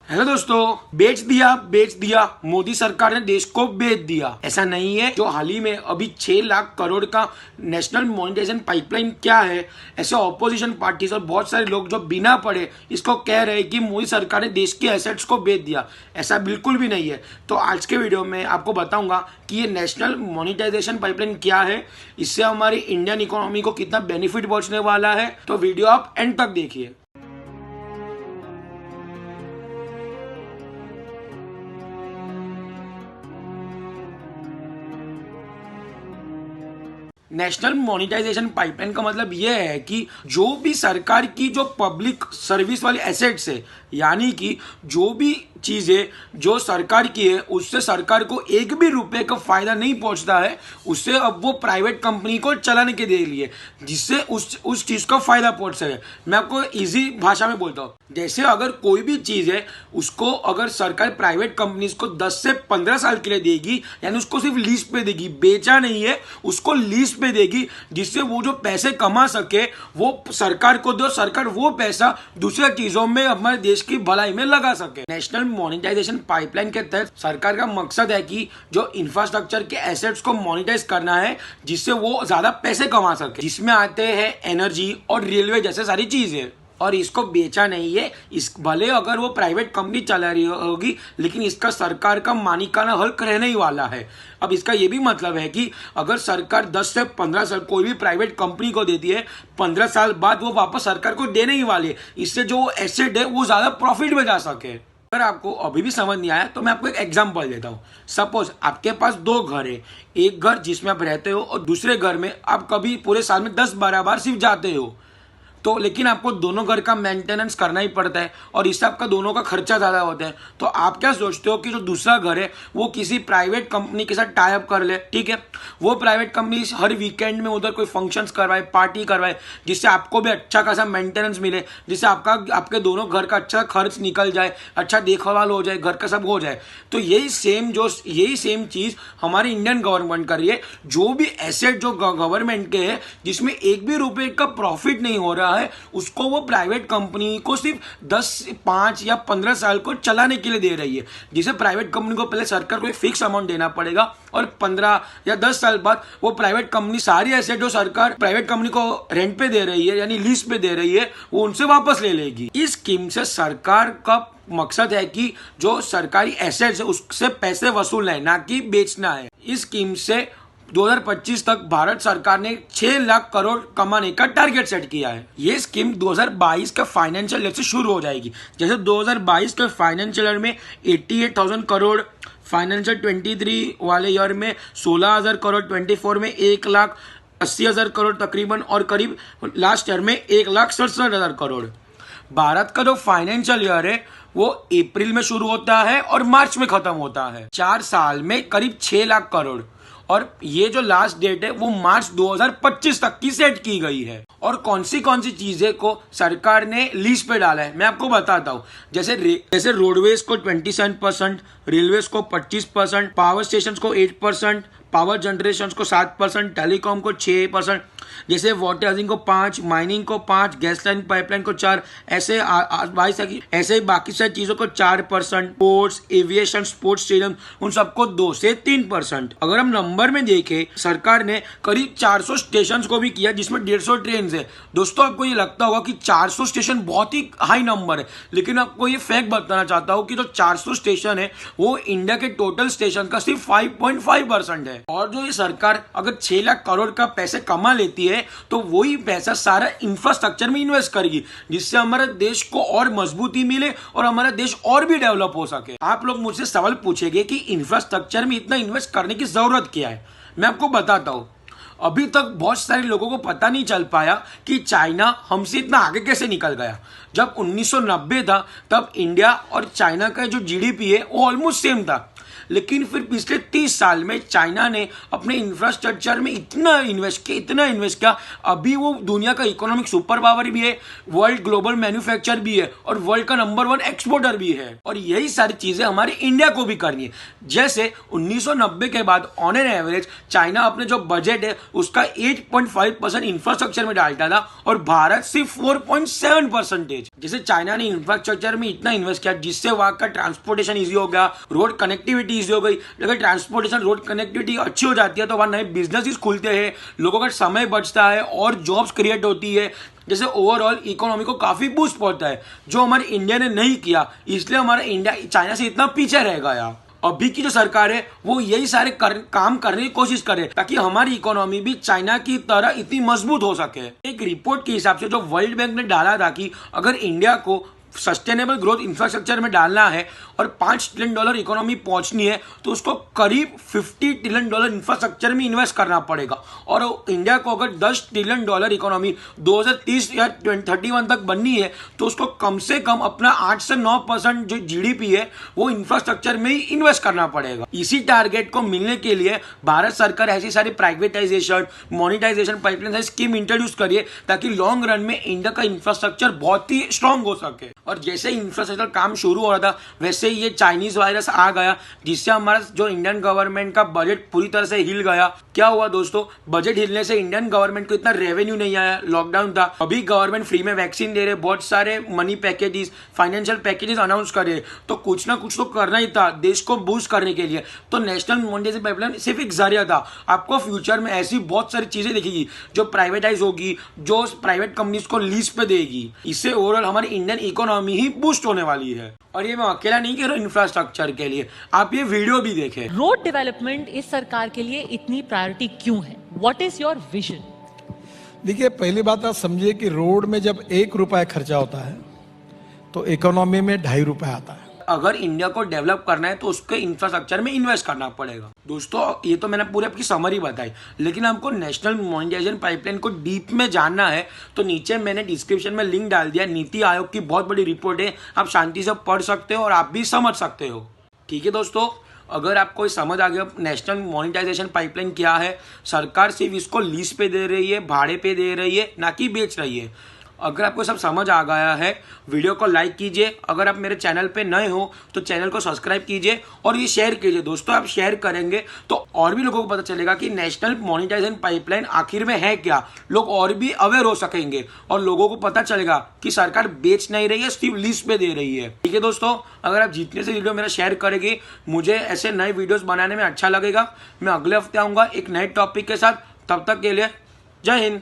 Hello दोस्तों, बेच दिया मोदी सरकार ने देश को बेच दिया। ऐसा नहीं है। जो हाल ही में अभी 6 लाख करोड़ का नेशनल मॉनिटाइजेशन पाइपलाइन क्या है, ऐसे ऑपोजिशन पार्टीज और बहुत सारे लोग जो बिना पढ़े इसको कह रहे हैं कि मोदी सरकार ने देश के एसेट्स को बेच दिया। ऐसा बिल्कुल भी नहीं है। तो आज के वीडियो में आपको बताऊंगा कि ये नेशनल मॉनिटाइजेशन पाइपलाइन क्या है, इससे हमारी इंडियन इकोनॉमी को कितना बेनिफिट पहुंचने वाला है। तो वीडियो आप एंड तक देखिए। नेशनल मोनेटाइजेशन पाइपलाइन का मतलब यह है कि जो भी सरकार की जो पब्लिक सर्विस वाली एसेट्स है, यानी कि जो भी चीजें जो सरकार की है उससे सरकार को एक भी रुपए का फायदा नहीं पहुंचता है, उससे अब वो प्राइवेट कंपनी को चलाने के दे लिए, जिससे उस चीज का फायदा पहुंच सके। मैं आपको इजी भाषा में बोलता हूँ। जैसे अगर कोई भी चीज है उसको अगर सरकार प्राइवेट कंपनीज को 10 से 15 साल के लिए देगी, यानी उसको सिर्फ लीज पे देगी, बेचा नहीं है, उसको लीज पे देगी, जिससे वो जो पैसे कमा सके वो सरकार को दो, सरकार वो पैसा दूसरे चीजों में हमारे देश की भलाई में लगा सके। नेशनल मॉनिटाइजेशन पाइपलाइन के तहत सरकार का मकसद है कि जो इंफ्रास्ट्रक्चर के एसेट्स को मॉनिटाइज करना है, जिससे वो ज्यादा पैसे कमा सके, जिसमें आते हैं एनर्जी और रेलवे जैसे सारी चीजें। और इसको बेचा नहीं है, इस भले अगर वो प्राइवेट कंपनी चला रही होगी, लेकिन इसका सरकार का मालिकाना हक रहने ही वाला है। अब इसका ये भी मतलब है कि अगर सरकार 10 से 15 साल कोई भी प्राइवेट कंपनी को देती है, 15 साल बाद वो वापस सरकार को देने ही वाले, इससे जो एसेट है वो ज्यादा प्रॉफिट में जा सके। अगर आपको अभी भी समझ नहीं आया तो मैं आपको एक एग्जांपल देता हूँ। सपोज आपके पास 2 घर है, एक घर जिसमें आप रहते हो और दूसरे घर में आप कभी पूरे साल में 10-12 बार सिर्फ जाते हो, तो लेकिन आपको दोनों घर का मेंटेनेंस करना ही पड़ता है और इससे आपका दोनों का खर्चा ज़्यादा होता है। तो आप क्या सोचते हो कि जो दूसरा घर है वो किसी प्राइवेट कंपनी के साथ टाई अप कर ले, ठीक है, वो प्राइवेट कंपनी हर वीकेंड में उधर कोई फंक्शंस करवाए, पार्टी करवाए, जिससे आपको भी अच्छा खासा मेंटेनेंस मिले, जिससे आपके दोनों घर का अच्छा खर्च निकल जाए, अच्छा देखभाल हो जाए, घर का सब हो जाए। तो यही सेम चीज़ हमारी इंडियन गवर्नमेंट कर रही है। जो भी एसेट जो गवर्नमेंट के है जिसमें एक भी रुपए का प्रॉफिट नहीं हो रहा है, उसको वो प्राइवेट कंपनी को सिर्फ 5 या 15 साल को चलाने के लिए दे रही है, जिसे प्राइवेट कंपनी को पहले सरकार को एक फिक्स अमाउंट देना पड़ेगा और 15 या 10 साल बाद वो प्राइवेट कंपनी सारी एसेट जो सरकार प्राइवेट कंपनी को रेंट पे दे रही है, यानी लीज पे दे रही है, वो उनसे वापस ले लेगी। इस स्कीम से सरकार का मकसद है कि जो सरकारी एसेट्स है उससे पैसे वसूलना है, ना कि बेचना है। इस स्कीम से 2025 तक भारत सरकार ने 6 लाख करोड़ कमाने का टारगेट सेट किया है। ये स्कीम 2022 के फाइनेंशियल ईयर से शुरू हो जाएगी। जैसे 2022 के फाइनेंशियल ईयर में 88,000 करोड़, फाइनेंशियल 23 वाले ईयर में 16,000 करोड़, 24 में 1,80,000 करोड़ तकरीबन, और करीब लास्ट ईयर में 1,67,000 करोड़। भारत का जो फाइनेंशियल ईयर है वो अप्रैल में शुरू होता है और मार्च में खत्म होता है। 4 साल में करीब 6 लाख करोड़, और ये जो लास्ट डेट है वो मार्च 2025 तक की सेट की गई है। और कौन सी चीजें को सरकार ने लीज पे डाला है मैं आपको बताता हूँ। जैसे रोडवेज को 27%, रेलवेज को 25%, पावर स्टेशन को 8%, पावर जनरेशन को 7%, टेलीकॉम को 6%, जैसे वाटर हाउसिंग को 5%, माइनिंग को 5%, गैस लाइन पाइपलाइन को 4%, ऐसे ही बाकी सारी चीजों को 4%, पोर्ट्स, एविएशन, स्पोर्ट्स स्टेडियम, उन सबको 2 से 3%। अगर हम नंबर में देखें, सरकार ने करीब 400 स्टेशन को भी किया, जिसमें 150 ट्रेन है। दोस्तों, आपको ये लगता होगा कि 400 स्टेशन बहुत ही हाई नंबर है, लेकिन आपको ये फैक्ट बताना चाहता हूँ कि जो 400 स्टेशन है वो इंडिया के टोटल स्टेशन का सिर्फ 5.5% है। और जो ये सरकार अगर 6 लाख करोड़ का पैसे कमा लेती है तो वही पैसा सारा इंफ्रास्ट्रक्चर में इन्वेस्ट करेगी, जिससे हमारे देश को और मजबूती मिले और हमारा देश और भी डेवलप हो सके। आप लोग मुझसे सवाल पूछेंगे कि इंफ्रास्ट्रक्चर में इतना इन्वेस्ट करने की जरूरत क्या है। मैं आपको बताता हूं। अभी तक बहुत सारे लोगों को पता नहीं चल पाया कि चाइना हमसे इतना आगे कैसे निकल गया। जब 1990 था तब इंडिया और चाइना का जो जीडीपी है वो ऑलमोस्ट सेम था, लेकिन फिर पिछले 30 साल में चाइना ने अपने इंफ्रास्ट्रक्चर में इतना इन्वेस्ट किया, अभी वो दुनिया का इकोनॉमिक सुपर पावर भी है, वर्ल्ड ग्लोबल मैन्युफैक्चर भी है और वर्ल्ड का नंबर 1 एक्सपोर्टर भी है। और यही सारी चीजें हमारे इंडिया को भी करनी है। जैसे 1990 के बाद ऑन एन एवरेज चाइना अपने जो बजट है उसका 8.5% इंफ्रास्ट्रक्चर में डालता था और भारत सिर्फ 4.7%। जैसे चाइना ने इंफ्रास्ट्रक्चर में इतना इन्वेस्ट किया जिससे वहां का ट्रांसपोर्टेशन इजी हो गया, रोड कनेक्टिविटी इजी हो गई। अगर ट्रांसपोर्टेशन रोड कनेक्टिविटी अच्छी हो जाती है तो वहां नए बिजनेसेस खुलते हैं, लोगों का समय बचता है और जॉब्स क्रिएट होती है। जैसे ओवरऑल इकोनॉमी को काफी बूस्ट पहुंचता है, जो हमारे इंडिया ने नहीं किया, इसलिए हमारा इंडिया चाइना से इतना पीछे रह गया। अभी की जो सरकार है वो यही सारे काम करने की कोशिश करे ताकि हमारी इकोनॉमी भी चाइना की तरह इतनी मजबूत हो सके। एक रिपोर्ट के हिसाब से जो वर्ल्ड बैंक ने डाला था कि अगर इंडिया को सस्टेनेबल ग्रोथ इंफ्रास्ट्रक्चर में डालना है और $5 ट्रिलियन इकोनॉमी पहुंचनी है तो उसको करीब $50 ट्रिलियन इंफ्रास्ट्रक्चर में इन्वेस्ट करना पड़ेगा। और इंडिया को अगर $10 ट्रिलियन इकोनॉमी 2030 या 2031 तक बननी है तो उसको कम से कम अपना 8 से 9% जो जीडीपी है वो इंफ्रास्ट्रक्चर में ही इन्वेस्ट करना पड़ेगा। इसी टारगेट को मिलने के लिए भारत सरकार ऐसी सारी privatization, monetization pipeline scheme introduce करिए ताकि लॉन्ग रन में इंडिया का इंफ्रास्ट्रक्चर बहुत ही स्ट्रांग हो सके। और जैसे इंफ्रास्ट्रक्चर काम शुरू हो रहा था वैसे ही ये चाइनीज वायरस आ गया जिससे हमारा जो इंडियन गवर्नमेंट का बजट पूरी तरह से हिल गया। क्या हुआ दोस्तों, बजट हिलने से इंडियन गवर्नमेंट को इतना रेवेन्यू नहीं आया, लॉकडाउन था। अभी गवर्नमेंट फ्री में वैक्सीन दे रहे, बहुत सारे money packages, financial packages announce करे, तो कुछ ना कुछ तो करना ही था देश को बूस्ट करने के लिए। तो नेशनल मॉनिटाइजेशन पाइपलाइन सिर्फ एक जरिया था। आपको फ्यूचर में ऐसी बहुत सारी चीजें दिखेगी जो प्राइवेटाइज होगी, जो प्राइवेट कंपनीज को लीज पे देगी। इससे ओवरऑल हमारी इंडियन इकोनॉमी ही बूस्ट होने वाली है। और ये मैं अकेला नहीं कह रहा इंफ्रास्ट्रक्चर के लिए, आप ये वीडियो भी देखें। रोड डेवलपमेंट इस सरकार के लिए इतनी प्रायोरिटी क्यों है? What is your vision? देखिए, पहली बात आप समझिए कि रोड में जब 1 रुपया खर्चा होता है तो इकोनॉमी में 2.5 रुपया आता है। अगर इंडिया को डेवलप करना है तो उसके इंफ्रास्ट्रक्चर में इन्वेस्ट करना पड़ेगा। दोस्तों ये तो मैंने पूरी आपकी समरी बताई, लेकिन आपको नेशनल मॉनिटाइजेशन पाइपलाइन को डीप में जानना है तो नीचे मैंने डिस्क्रिप्शन में लिंक डाल दिया। नीति आयोग की बहुत बड़ी रिपोर्ट है, आप शांति से पढ़ सकते हो और आप भी समझ सकते हो। ठीक है दोस्तों, अगर आपको समझ आ गया नेशनल मॉनिटाइजेशन पाइपलाइन क्या है, सरकार सिर्फ इसको लीज पे दे रही है, भाड़े पे दे रही है, ना कि बेच रही है। अगर आपको सब समझ आ गया है, वीडियो को लाइक कीजिए। अगर आप मेरे चैनल पे नए हो तो चैनल को सब्सक्राइब कीजिए और ये शेयर कीजिए। दोस्तों आप शेयर करेंगे तो और भी लोगों को पता चलेगा कि नेशनल मॉनिटाइजेशन पाइपलाइन आखिर में है क्या, लोग और भी अवेयर हो सकेंगे और लोगों को पता चलेगा कि सरकार बेच नहीं रही है, सिर्फ लीज पे दे रही है। ठीक है दोस्तों, अगर आप जितने से वीडियो मेरा शेयर करेंगे मुझे ऐसे नए वीडियोस बनाने में अच्छा लगेगा। मैं अगले हफ्ते आऊंगा एक नए टॉपिक के साथ। तब तक के लिए जय हिंद।